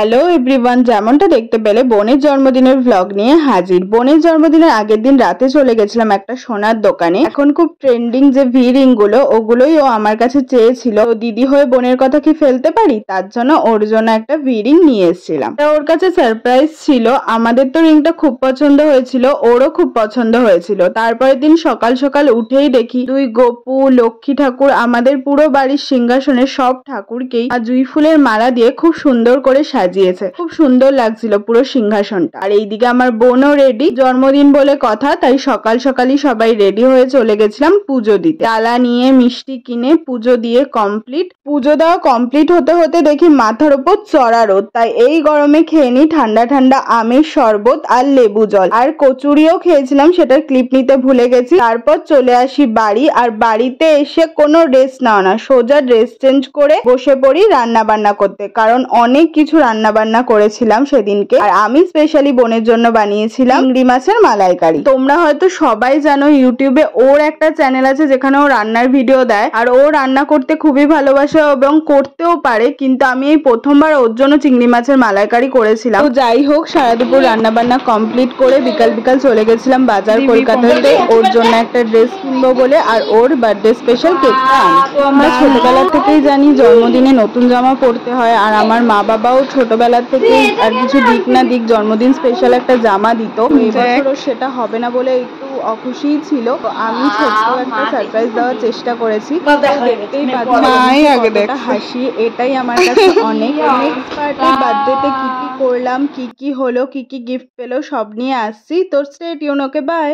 Hello everyone, যেমনটা দেখতে পেলে বোনের জন্মদিনের ভ্লগ নিয়ে হাজির। বোনের জন্মদিনের আগের দিন রাতে চলে গেছিলাম একটা সোনার দোকানে। এখন খুব ট্রেন্ডিং যে ভি রিং গুলো, ওগুলোই ও আমার কাছে চেয়েছিল। দিদি হয়ে বোনের কথা কি ফেলতে পারি, তার জন্য ওর জন্য একটা ভি রিং নিয়ে এসেছিলাম। ওর কাছে সারপ্রাইজ ছিল। আমাদের তো রিংটা খুব পছন্দ হয়েছিল, ওরও খুব পছন্দ হয়েছিল। তারপরের দিন সকাল সকাল উঠেই দেখি দুই গপু, লক্ষ্মী ঠাকুর আমাদের পুরো বাড়ির সিংহাসনের সব ঠাকুরকেই জুঁই ফুলের মালা দিয়ে খুব সুন্দর করে সাজিয়েছে। খুব সুন্দর লাগছিল পুরো সিংহাসনটা। আর এইদিকে আমার বোনও রেডি, জন্মদিন বলে কথা, তাই সকাল সকালই সবাই রেডি হয়ে চলে গেছিলাম পুজো দিতে। ডালা নিয়ে মিষ্টি কিনে পুজো দিয়ে কমপ্লিট। পুজো দেওয়া কমপ্লিট হতে হতে দেখি মাথার উপর চড়া রোদ, তাই এই গরমে খেয়ে নি ঠান্ডা ঠান্ডা আমের শরবত আর লেবু জল। আর কচুরিও খেয়েছিলাম, সেটার ক্লিপ নিতে ভুলে গেছি। তারপর চলে আসি বাড়ি, আর বাড়িতে এসে কোনো রেস্ট নাও না, সোজা ড্রেস চেঞ্জ করে বসে পড়ি রান্না বান্না করতে। কারণ অনেক কিছু রান্না বান্না করেছিলাম সেদিনকে। আর আমি স্পেশালি বোনের জন্য বানিয়েছিলাম চিংড়ি মাছের মালাইকারি। তোমরা হয়তো সবাই জানো ইউটিউবে ওর একটা চ্যানেল আছে যেখানে ও রান্নার ভিডিও দেয়। আর ও রান্না করতে খুবই ভালোবাসে এবং করতেও পারে, কিন্তু আমি এই প্রথমবার ওর জন্য চিংড়ি মাছের মালাইকারি করেছিলাম। তো যাই হোক, সারা দুপুর রান্না বান্না কমপ্লিট করে বিকাল বিকাল চলে গেছিলাম বাজার কলকাতাতে ওর জন্য একটা ড্রেস কিনবো বলে, আর ওর বার্থডে স্পেশাল কেকটা আনতে। তো আমরা ছোটবেলা থেকেই জানি জন্মদিনে নতুন জামা পরতে হয়, আর আমার মা বাবাও ছোটবেলা থেকেই আর কিছু দিক না দিক জন্মদিন স্পেশাল একটা জামা দিত। এবছরও সেটা হবে না বলে একটু অখুশিই ছিল। তো আমি ছোট্ট একটা সারপ্রাইজ দেওয়ার চেষ্টা করেছি। দেখতেই পাচ্ছি হাসি, এটাই আমার কাছে অনেক। নেক্সট পার্টে বার্থডেতে কি কি করলাম, কি কি হলো, কি কি গিফট পেলো, সব নিয়ে আসছি। তো স্টে টিউন। Okay, by.